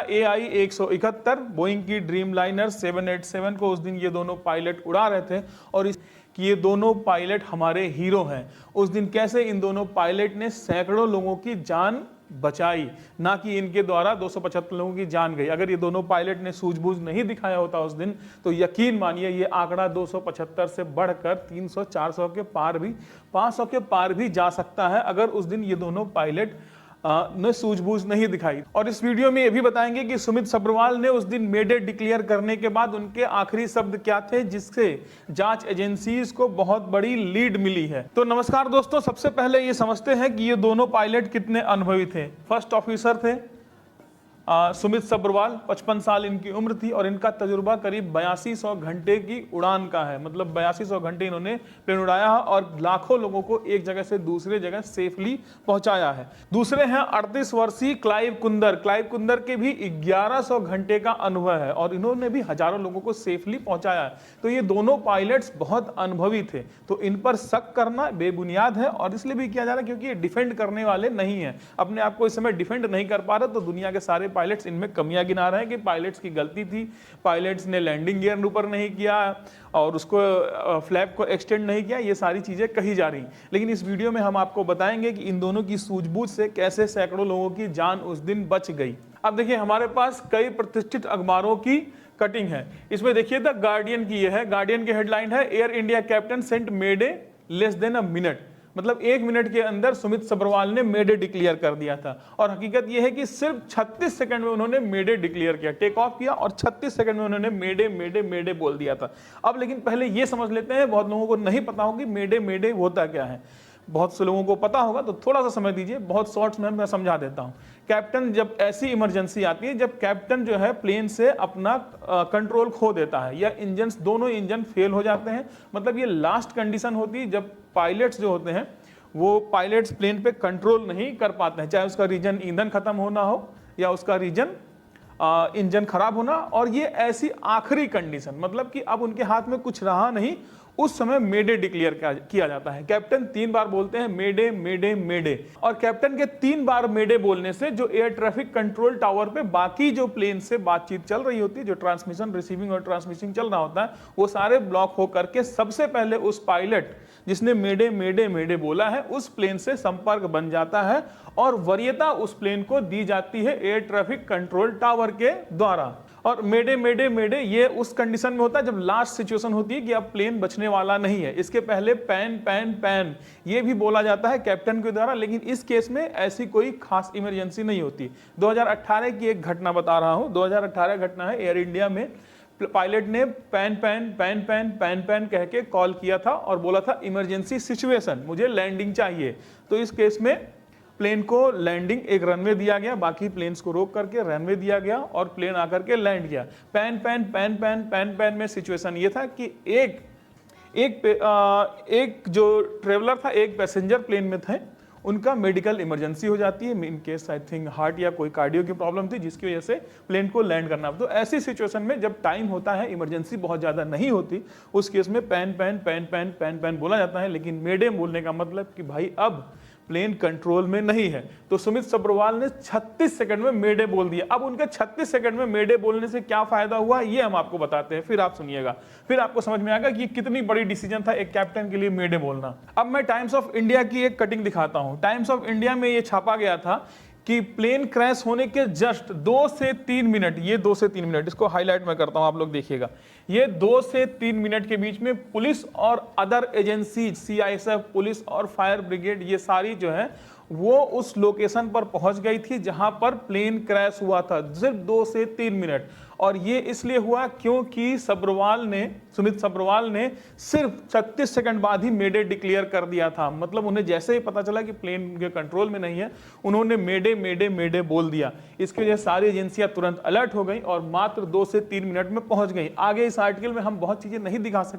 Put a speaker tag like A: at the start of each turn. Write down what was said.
A: AI-171 Boeing की dream liner 787 को उस दिन ये दोनों पायलट उड़ा रहे थे और कि ये दोनों पायलट हमारे हीरो हैं। उस दिन कैसे इन दोनों पायलट ने सैकड़ों लोगों की जान बचाई, ना कि इनके द्वारा 275 लोगों की जान गई। अगर ये दोनों पायलट ने सूझबूझ नहीं दिखाया होता उस दिन, तो यकीन मानिए ये आंकड़ा 275 से बढ़कर 300, 400 के पार भी, 500 के पार भी जा सकता है, अगर उस दिन ये दोनों पायलट ने सूझबूझ नहीं दिखाई। और इस वीडियो में ये भी बताएंगे कि सुमित सब्रवाल ने उस दिन मेडे डिक्लेयर करने के बाद उनके आखिरी शब्द क्या थे, जिससे जांच एजेंसीज को बहुत बड़ी लीड मिली है। तो नमस्कार दोस्तों, सबसे पहले ये समझते हैं कि ये दोनों पायलट कितने अनुभवी थे। फर्स्ट ऑफिसर थे सुमित सब्रवाल, 55 साल इनकी उम्र थी और इनका तजुर्बा करीब 8200 घंटे की उड़ान का है। मतलब 8200 घंटे इन्होंने प्लेन उड़ाया है और लाखों लोगों को एक जगह से दूसरे जगह सेफली पहुंचाया है। दूसरे हैं 38 वर्षीय क्लाइव कुंदर। क्लाइव कुंदर के भी 1100 घंटे का अनुभव है और इन्होंने भी हजारों लोगों को सेफली पहुंचाया है। तो ये दोनों पायलट्स बहुत अनुभवी थे, तो इन पर शक करना बेबुनियाद है और इसलिए भी किया जा रहा है क्योंकि ये डिफेंड करने वाले नहीं है, अपने आप को इस समय डिफेंड नहीं कर पा रहे। तो दुनिया के सारे पायलट्स इनमें कमियां गिना रहे हैं कि पायलट्स की गलती थी, पायलट्स ने लैंडिंग गियर ऊपर नहीं किया और उसको फ्लैप को एक्सटेंड नहीं किया, ये सारी चीजें कही जा रही। लेकिन इस वीडियो में हम आपको बताएंगे कि इन दोनों की सूझबूझ से कैसे सैकड़ों लोगों की जान उस दिन बच गई। अब देखिए, हमारे पास कई प्रतिष्ठित अखबारों की कटिंग है। इसमें देखिए द गार्डियन की ये है। गार्डियन की हेडलाइन है, Air India captain sent mayday less than a minute. मतलब 1 मिनट के अंदर सुमित सब्रवाल ने मेडे डिक्लेयर कर दिया था और हकीकत यह है कि सिर्फ 36 सेकंड में उन्होंने मेडे डिक्लेयर किया, टेक ऑफ किया और 36 सेकंड में उन्होंने मेडे मेडे मेडे बोल दिया था। अब लेकिन पहले यह समझ लेते हैं, बहुत लोगों को नहीं पता होगा कि मेडे मेडे होता क्या है। बहुत से लोगों को पता होगा, तो थोड़ा सा समय दीजिए, बहुत शॉर्ट्स में मैं समझा देता हूं। कैप्टन, जब ऐसी इमरजेंसी आती है जब कैप्टन जो है प्लेन से अपना कंट्रोल खो देता है या इंजन, दोनों इंजन फेल हो जाते हैं, मतलब ये लास्ट कंडीशन होती है जब पायलट्स जो होते हैं वो पायलट्स प्लेन पे कंट्रोल नहीं कर पाते हैं, चाहे उसका रीजन ईंधन खत्म होना हो या उसका रीजन इंजन खराब होना। और ये ऐसी आखिरी कंडीशन, मतलब कि अब उनके हाथ में कुछ रहा नहीं, उस समय मेडे डिक्लेयर किया जाता है। कैप्टन 3 बार बोलते हैं मेडे मेडे मेडे, और कैप्टन के 3 बार मेडे बोलने से जो एयर ट्रैफिक कंट्रोल टावर पे बाकी जो प्लेन से बातचीत चल रही होती है, जो ट्रांसमिशन, रिसीविंग और ट्रांसमिशन चल रहा होता है, वो सारे ब्लॉक होकर के सबसे पहले उस पायलट जिसने मेडे मेडे मेडे बोला है उस प्लेन से संपर्क बन जाता है और वरीयता उस प्लेन को दी जाती है एयर ट्रैफिक कंट्रोल टावर के द्वारा। और मेडे मेडे मेडे ये उस कंडीशन में होता है जब लास्ट सिचुएशन होती है कि अब प्लेन बचने वाला नहीं है। इसके पहले पैन पैन पैन ये भी बोला जाता है कैप्टन के द्वारा, लेकिन इस केस में ऐसी कोई खास इमरजेंसी नहीं होती। 2018 की एक घटना बता रहा हूं, 2018 घटना है। एयर इंडिया में पायलट ने pan pan pan pan pan pan कह के कॉल किया था और बोला था इमरजेंसी सिचुएशन, मुझे लैंडिंग चाहिए। तो इस केस में प्लेन को लैंडिंग, एक रनवे दिया गया, बाकी प्लेन्स को रोक करके रनवे दिया गया और प्लेन आकर के लैंड किया। Pan pan pan pan pan pan में सिचुएशन ये था कि एक जो ट्रेवलर था, एक पैसेंजर प्लेन में थे, उनका मेडिकल इमरजेंसी हो जाती है, in case I think heart या कोई कार्डियो की प्रॉब्लम थी जिसकी वजह से प्लेन को लैंड करना। तो ऐसी सिचुएशन में जब टाइम होता है, इमरजेंसी बहुत ज़्यादा नहीं होती, उस केस में pan pan pan pan pan pan बोला जाता है। लेकिन मेडे बोलने का मतलब कि भाई अब प्लेन कंट्रोल में नहीं है। तो सुमित सब्रवाल ने 36 सेकंड में मेडे बोल दिया। अब उनके 36 सेकंड में मेडे बोलने से क्या फायदा हुआ ये हम आपको बताते हैं, फिर आप सुनिएगा, फिर आपको समझ में आएगा कि कितनी बड़ी डिसीजन था एक कैप्टन के लिए मेडे बोलना। अब मैं टाइम्स ऑफ इंडिया की एक कटिंग दिखाता हूं। टाइम्स ऑफ इंडिया में ये छापा गया था कि प्लेन क्रैश होने के जस्ट 2 से 3 मिनट, ये 2 से 3 मिनट, इसको हाईलाइट मैं करता हूं, आप लोग देखिएगा, ये 2 से 3 मिनट के बीच में पुलिस और अदर एजेंसीज, सीआईएसएफ, पुलिस और फायर ब्रिगेड, ये सारी जो है वो उस लोकेशन पर पहुंच गई थी जहां पर प्लेन क्रैश हुआ था, सिर्फ 2 से 3 मिनट। और ये इसलिए हुआ क्योंकि सुमित सब्रवाल ने सिर्फ 36 सेकंड बाद ही मेडे डिक्लेयर कर दिया था। मतलब उन्हें जैसे ही पता चला कि प्लेन के कंट्रोल में नहीं है, उन्होंने मेडे मेडे मेडे बोल दिया। इसकी वजह से सारी एजेंसियां तुरंत अलर्ट हो गई और मात्र 2 से 3 मिनट में पहुंच गई। आगे इस आर्टिकल में हम बहुत चीजें नहीं दिखा सकते